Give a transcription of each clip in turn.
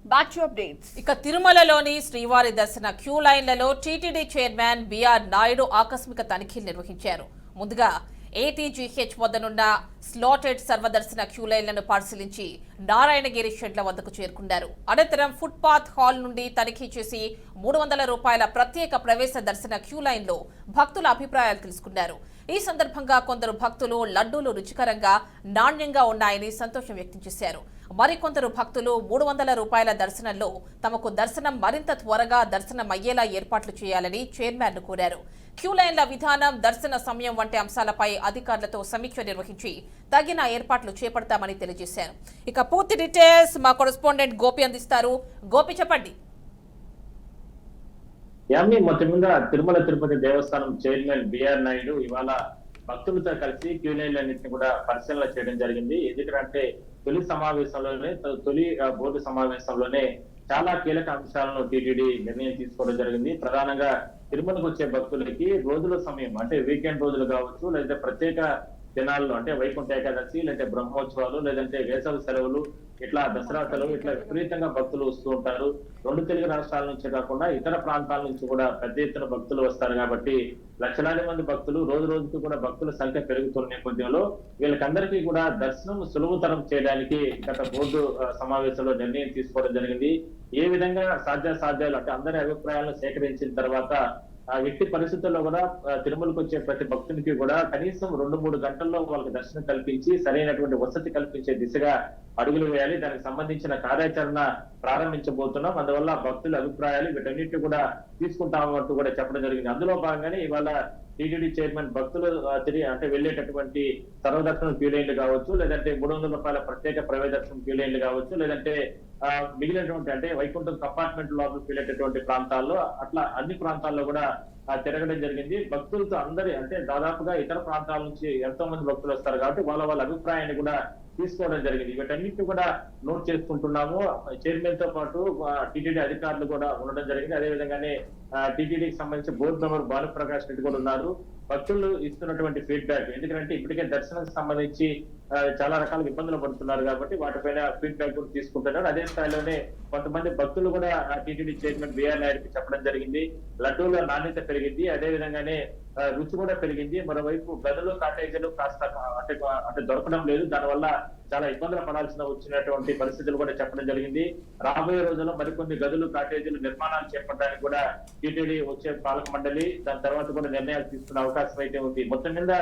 Back to updates. ఇక తిరుమలలోని శ్రీవారి దర్శన క్యూ లైన్లలో టీటీడీ చైర్మన్ బిఆర్ నాయుడు ఆకస్మిక తనిఖీలు నిర్వహించారు. ముందుగా ఏటీజీహెచ్ వద్దనున్న స్లాటెడ్ సర్వదర్శన క్యూ లైన్లను పరిశీలించి నారాయణగిరి షెడ్ల వద్దకు చేరుకున్నారు. అనంతరం ఫుట్పాత్ హాల్ నుండి తనిఖీ చేసి ₹300 ప్రత్యేక ప్రవేశ దర్శన క్యూ లైన్లో భక్తుల అభిప్రాయాలు తెలుసుకున్నారు. ఈ సందర్భంగా కొందరు భక్తులు లడ్డూలు రుచికరంగా నాణ్యంగా ఉన్నాయని సంతోషం వ్యక్తం చేశారు. మరికొందరు భక్తులు ₹300 దర్శనంలో తమకు దర్శనం మరింత త్వరగా దర్శనం అయ్యేలా ఏర్పాట్లు చేయాలని చైర్మన్ ను కోరారు. క్యూ లైన్ల విధానం, దర్శన సమయం వంటి అంశాలపై అధికారులతో సమీక్ష నిర్వహించి తగిన ఏర్పాట్లు చేపడతామని తెలియజేశారు. ఇక పూర్తి డీటెయిల్స్ మా కరెస్పాండెంట్ గోపి అందిస్తారు. గోపి, చెప్పండి. మొత్తం మీద తిరుమల తిరుపతి దేవస్థానం చైర్మన్ బిఆర్ నాయుడు ఇవాళ భక్తులతో కలిసి క్యూ లైన్లన్నింటినీ కూడా పరిశీలన చేయడం జరిగింది. ఎందుకంటే తొలి బోర్డు సమావేశంలోనే చాలా కీలక అంశాలను టీటీడీ నిర్ణయం తీసుకోవడం జరిగింది. ప్రధానంగా తిరుమలకు వచ్చే భక్తులకి రోజుల సమయం అంటే వీకెండ్ రోజులు కావచ్చు, లేదంటే ప్రత్యేక దినాల్లో అంటే వైకుంఠ ఏకాదశి, లేదంటే బ్రహ్మోత్సవాలు, లేదంటే వేసవి సెలవులు, ఇట్లా దసరా సెలవు, ఇట్లా విపరీతంగా భక్తులు వస్తూ ఉంటారు. 2 తెలుగు రాష్ట్రాల నుంచి కాకుండా ఇతర ప్రాంతాల నుంచి కూడా పెద్ద ఎత్తున భక్తులు వస్తారు. కాబట్టి లక్షలాది మంది భక్తులు రోజు రోజుకు కూడా భక్తుల సంఖ్య పెరుగుతున్న నేపథ్యంలో వీళ్ళకందరికీ కూడా దర్శనం సులభతరం చేయడానికి గత బోర్డు సమావేశంలో నిర్ణయం తీసుకోవడం జరిగింది. ఏ విధంగా సాధ్యాలు అంటే అందరి అభిప్రాయాలను సేకరించిన తర్వాత ఎట్టి పరిస్థితుల్లో కూడా తిరుమలకు వచ్చే ప్రతి భక్తునికి కూడా కనీసం 2-3 గంటల్లో వాళ్ళకి దర్శనం కల్పించి సరైనటువంటి వసతి కల్పించే దిశగా అడుగులు వేయాలి. దానికి సంబంధించిన కార్యాచరణ ప్రారంభించబోతున్నాం. అందువల్ల భక్తుల అభిప్రాయాలు వీటన్నిటి కూడా తీసుకుంటామంటూ కూడా చెప్పడం జరిగింది. అందులో భాగంగానే ఇవాళ టీటీడీ చైర్మన్ భక్తులు అంటే వెళ్ళేటటువంటి సర్వదర్శనం క్యూ లైన్లు కావచ్చు, లేదంటే ₹300 ప్రత్యేక ప్రవేశ దర్శనం క్యూ లైన్లు కావచ్చు, లేదంటే మిగిలినటువంటి అంటే వైకుంఠం కంపార్ట్మెంట్ లోపలికి వెళ్ళేటటువంటి ప్రాంతాల్లో అట్లా అన్ని ప్రాంతాల్లో కూడా తిరగడం జరిగింది. భక్తులతో అందరి అంటే దాదాపుగా ఇతర ప్రాంతాల నుంచి ఎంతో మంది భక్తులు వస్తారు కాబట్టి వాళ్ళ అభిప్రాయాన్ని కూడా తీసుకోవడం జరిగింది. వీటన్నిటిని కూడా నోట్ చేసుకుంటున్నాము. చైర్మన్ తో పాటు టీటీడీ అధికారులు కూడా ఉండడం జరిగింది. అదే విధంగానే టీటీడీకి సంబంధించి బోర్డు మెంబర్ భానుప్రకాష్ రెడ్డి కూడా ఉన్నారు. భక్తులు ఇస్తున్నటువంటి ఫీడ్బ్యాక్, ఎందుకంటే ఇప్పటికే దర్శనానికి సంబంధించి చాలా రకాల ఇబ్బందులు పడుతున్నారు కాబట్టి వాటిపైన ఫీడ్బ్యాక్ కూడా తీసుకుంటున్నారు. అదే స్థాయిలోనే కొంతమంది భక్తులు కూడా టీటీడీ చైర్మన్ బిఆర్ నాయుడుకి చెప్పడం జరిగింది. లడ్డూల నాణ్యత పెరిగింది, అదే విధంగానే రుచి కూడా పెరిగింది. మరోవైపు గదులు, కాటేజీలు కాస్త అంటే దొరకడం లేదు. దానివల్ల చాలా ఇబ్బందులు పడాల్సిన వచ్చినటువంటి పరిస్థితులు కూడా చెప్పడం జరిగింది. రాబోయే రోజుల్లో మరికొన్ని గదులు, కాటేజీలు నిర్మాణాలు చేపట్టడానికి కూడా టీటీడీ వచ్చే పాలక మండలి దాని తర్వాత కూడా నిర్ణయాలు తీసుకునే అవకాశం అయితే ఉంది. మొత్తం మీద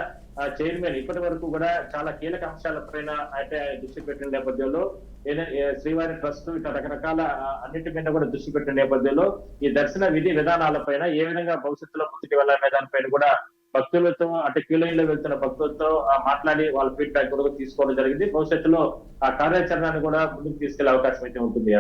చైర్మన్ ఇప్పటి వరకు కూడా చాలా కీలక అంశాలపైన అయితే దృష్టి పెట్టిన నేపథ్యంలో శ్రీవారి ట్రస్ట్ ఇట్లా రకరకాల అన్నిటి మీద కూడా దృష్టి పెట్టిన నేపథ్యంలో ఈ దర్శన విధి విధానాలపైన ఏ విధంగా భవిష్యత్తులో ముందుకు వెళ్ళాలనే దానిపైన కూడా భక్తులతో అంటే క్యూ లైన్ లో వెళ్తున్న భక్తులతో మాట్లాడి వాళ్ళ ఫీడ్బ్యాక్ కూడా తీసుకోవడం జరిగింది. భవిష్యత్తులో ఆ కార్యాచరణను కూడా ముందుకు తీసుకెళ్లే అవకాశం అయితే ఉంటుంది.